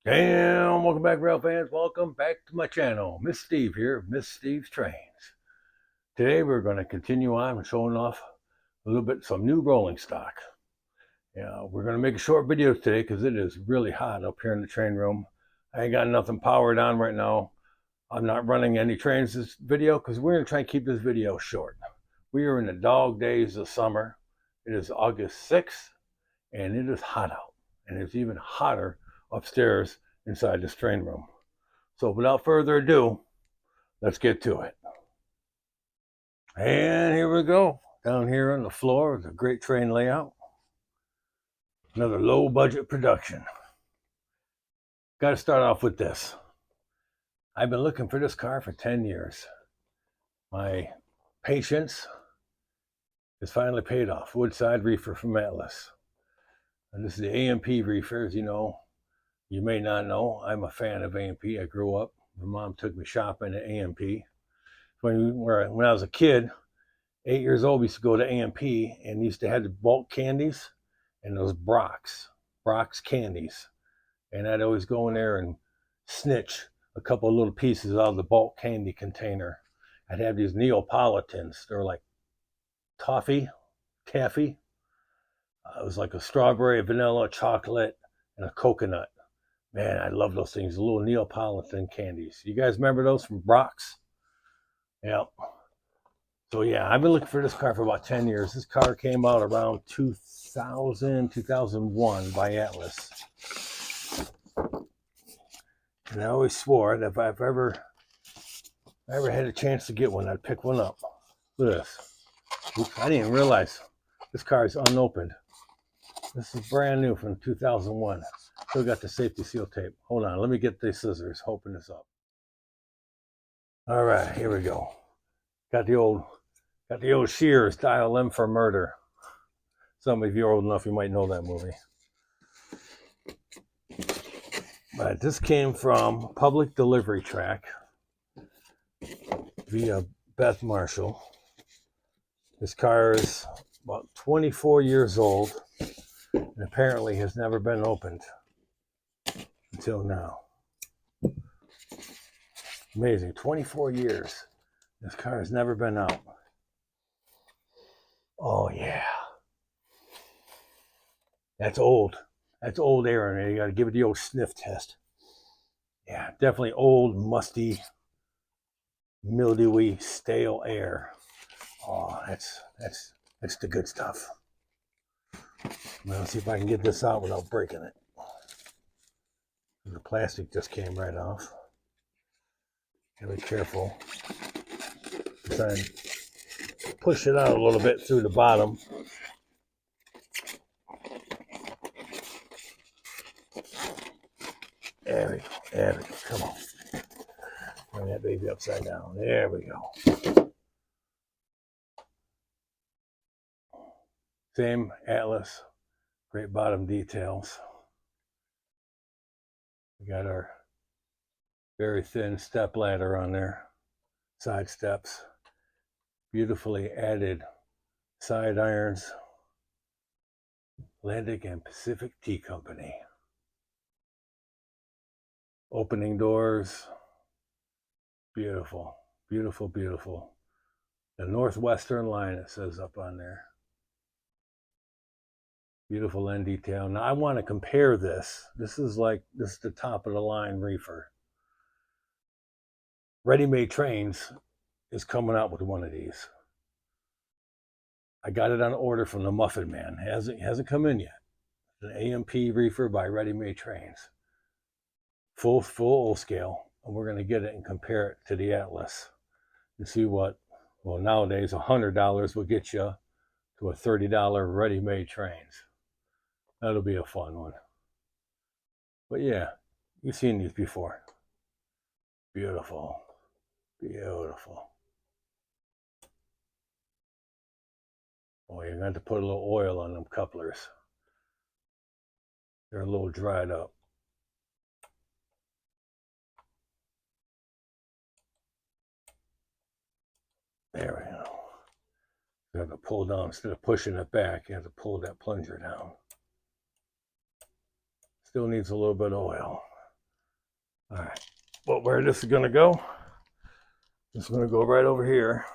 And welcome back, rail fans. Welcome back to my channel. Miss Steve here, Miss Steve's Trains. Today we're going to continue on showing off a little bit some new rolling stock. Yeah, we're going to make a short video today because it is really hot up here in the train room. I ain't got nothing powered on right now. I'm not running any trains this video because we're going to try and keep this video short. We are in the dog days of summer. It is August 6th and it is hot out. And it's even hotter upstairs inside this train room. So without further ado, let's get to it. And here we go. Down here on the floor is a great train layout. Another low budget production. Got to start off with this. I've been looking for this car for 10 years. My patience is finally paid off. Woodside Reefer from Atlas. And this is the AMP Reefer, as you know. You may not know, I'm a fan of AMP. I grew up, my mom took me shopping at AMP. When I was a kid, 8 years old, we used to go to AMP and used to have the bulk candies and those Brock's candies. And I'd always go in there and snitch a couple of little pieces out of the bulk candy container. I'd have these Neapolitans. They're like taffy. It was like a strawberry, vanilla, chocolate, and a coconut. Man, I love those things, the little Neapolitan candies. You guys remember those from Brock's? Yeah. So yeah, I've been looking for this car for about 10 years. This car came out around 2000, 2001 by Atlas. And I always swore that if I ever had a chance to get one, I'd pick one up. Look at this. Oops, I didn't even realize this car is unopened. This is brand new from 2001. Still got the safety seal tape. Hold on, let me get the scissors, open this up. All right, here we go. Got the old Shears, Dial M for Murder. Some of you are old enough, you might know that movie. But this came from Public Delivery Track via Beth Marshall. This car is about 24 years old and apparently has never been opened until now. Amazing, 24 years. This car has never been out. Oh yeah. That's old. That's old air in there. You got to give it the old sniff test. Yeah, definitely old, musty, mildewy, stale air. Oh, that's the good stuff. Let's see if I can get this out without breaking it. The plastic just came right off. Gotta be careful. Try and push it out a little bit through the bottom. There we go. There we go. Come on. Bring that baby upside down. There we go. Same Atlas. Great bottom details. We got our very thin step ladder on there. Side steps. Beautifully added side irons. Atlantic and Pacific Tea Company. Opening doors. Beautiful, beautiful, beautiful. The Northwestern line, it says up on there. Beautiful end detail. Now I want to compare this. This is the top of the line Reefer. Ready-Made Trains is coming out with one of these. I got it on order from the Muffin Man. It hasn't come in yet. An AMP Reefer by Ready-Made Trains. Full oil scale. And we're going to get it and compare it to the Atlas. And see what, well, nowadays $100 will get you to a $30 Ready-Made Trains. That'll be a fun one. But yeah, you've seen these before. Beautiful. Beautiful. Oh, you're going to have to put a little oil on them couplers. They're a little dried up. There we go. You have to pull down, instead of pushing it back, you have to pull that plunger down. Still needs a little bit of oil. All right. Well, where this is going to go? It's going to go right over here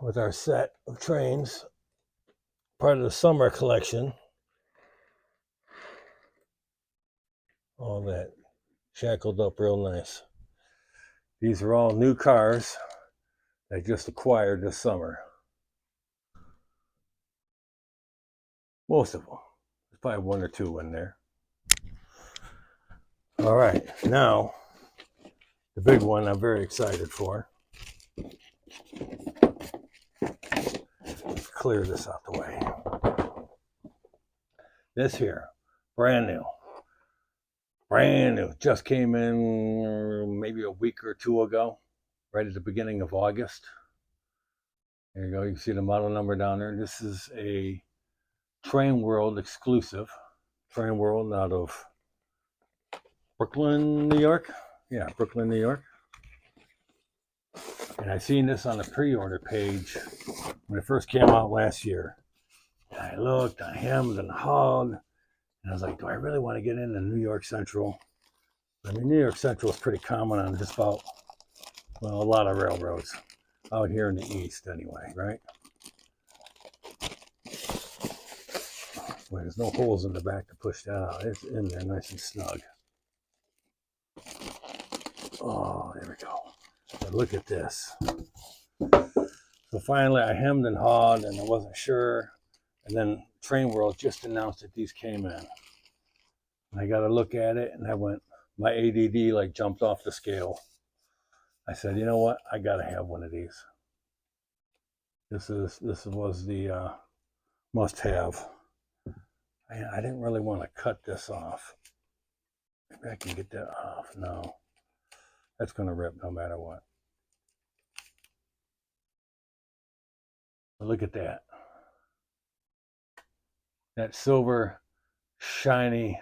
with our set of trains, part of the summer collection. All that shackled up real nice. These are all new cars I just acquired this summer. Most of them. There's probably one or two in there. All right, now the big one I'm very excited for. Let's clear this out the way. This here, brand new. Brand new. Just came in maybe a week or two ago, right at the beginning of August. There you go. You can see the model number down there. This is a Trainworld exclusive. Trainworld out of Brooklyn, New York. Yeah, Brooklyn, New York. And I seen this on the pre-order page when it first came out last year. And I looked, I hemmed and hawed, and I was like, do I really want to get into New York Central? I mean, New York Central is pretty common on just about, well, a lot of railroads out here in the East anyway, right? Well, there's no holes in the back to push that out. It's in there nice and snug. Oh, there we go. But look at this. So finally I hemmed and hawed and I wasn't sure. And then Trainworld just announced that these came in. And I got to look at it and I went, my ADD like jumped off the scale. I said, you know what? I got to have one of these. This was the must have. I didn't really want to cut this off. Maybe I can get that off. No, that's going to rip no matter what. But look at that. That silver, shiny,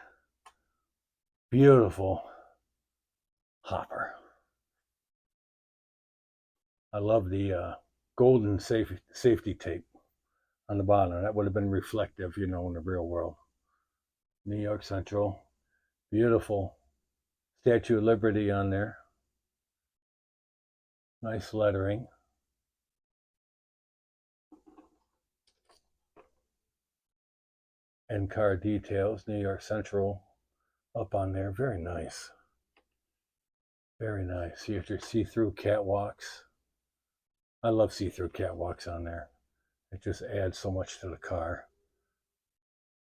beautiful hopper. I love the golden safety tape on the bottom. That would have been reflective, you know, in the real world. New York Central. Beautiful Statue of Liberty on there. Nice lettering. And car details. New York Central up on there. Very nice. Very nice. You have your see-through catwalks. I love see-through catwalks on there. It just adds so much to the car.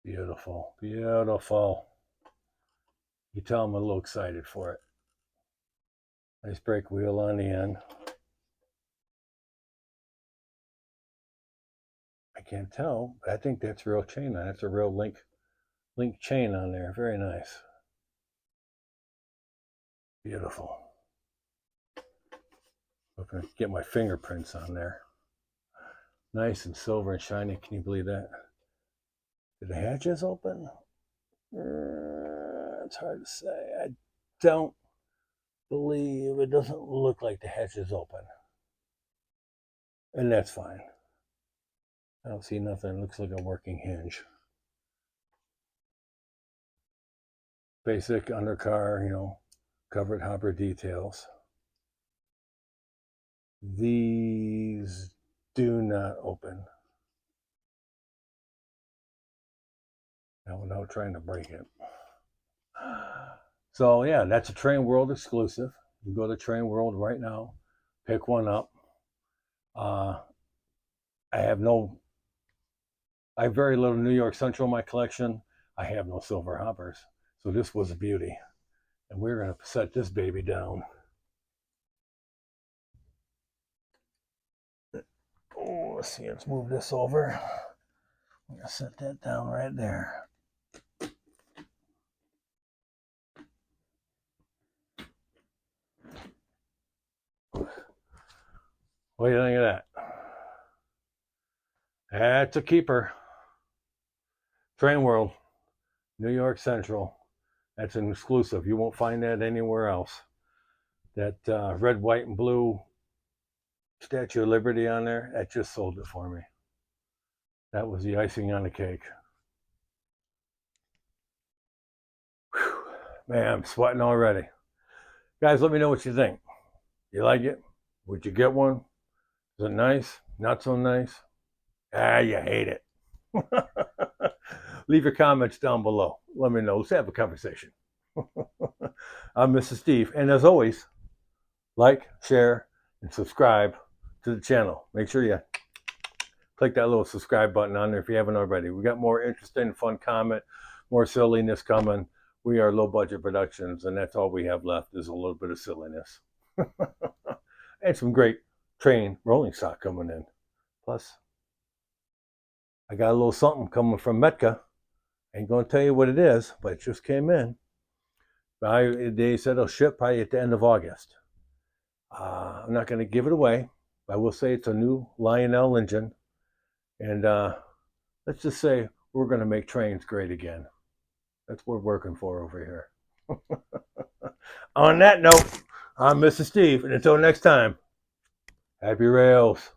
Beautiful. Beautiful. You tell I'm a little excited for it. Nice brake wheel on the end. I can't tell, but I think that's real chain on it. That's a real link chain on there. Very nice. Beautiful. Okay, get my fingerprints on there. Nice and silver and shiny. Can you believe that? Did the hatches open? It's hard to say. I don't believe, it doesn't look like the hatches open. And that's fine. I don't see nothing. It looks like a working hinge. Basic undercar, you know, covered hopper details. These do not open. Now without trying to break it. So yeah, that's a Trainworld exclusive. You go to Trainworld right now, pick one up. I have very little New York Central in my collection. I have no silver hoppers. So this was a beauty. And we're going to set this baby down. Oh, let's see, let's move this over. I'm going to set that down right there. What do you think of that? That's a keeper. Trainworld, New York Central. That's an exclusive. You won't find that anywhere else. That red, white, and blue Statue of Liberty on there, that just sold it for me. That was the icing on the cake. Whew. Man, I'm sweating already. Guys, let me know what you think. You like it? Would you get one? Is it nice? Not so nice? You hate it. Leave your comments down below. Let me know. Let's have a conversation. I'm Mr. Steve, and as always, like, share, and subscribe to the channel. Make sure you click that little subscribe button on there if you haven't already. We got more interesting, fun comment, more silliness coming. We are Low Budget Productions, and that's all we have left is a little bit of silliness. And some great train rolling stock coming in. Plus, I got a little something coming from Metka. Ain't going to tell you what it is, but it just came in. They said it'll ship probably at the end of August. I'm not going to give it away. I will say it's a new Lionel engine. And let's just say we're going to make trains great again. That's what we're working for over here. On that note, I'm Mr. Steve, and until next time, happy rails.